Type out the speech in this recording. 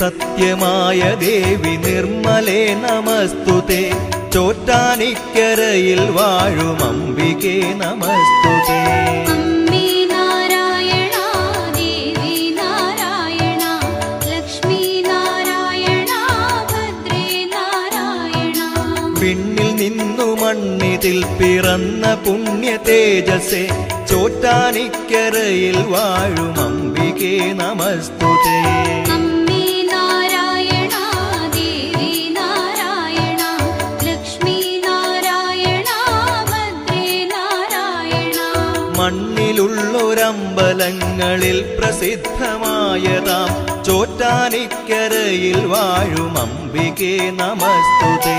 സത്യമായ ദേവി നിർമ്മലേ നമസ്തുതേ ചോറ്റാനിക്കരയിൽ വാഴും അംബികേ നമസ്തുതേ പിന്നിൽ നിന്നു മണ്ണിതിൽ പിറന്ന പുണ്യ തേജസേ ചോറ്റാനിക്കരയിൽ വാഴും അംബികേ നമസ്തുതേ മണ്ണിലുള്ളൊരമ്പലങ്ങളിൽ പ്രസിദ്ധമായതാം ചോറ്റാനിക്കരയിൽ വാഴും അംബികേ നമസ്തുതേ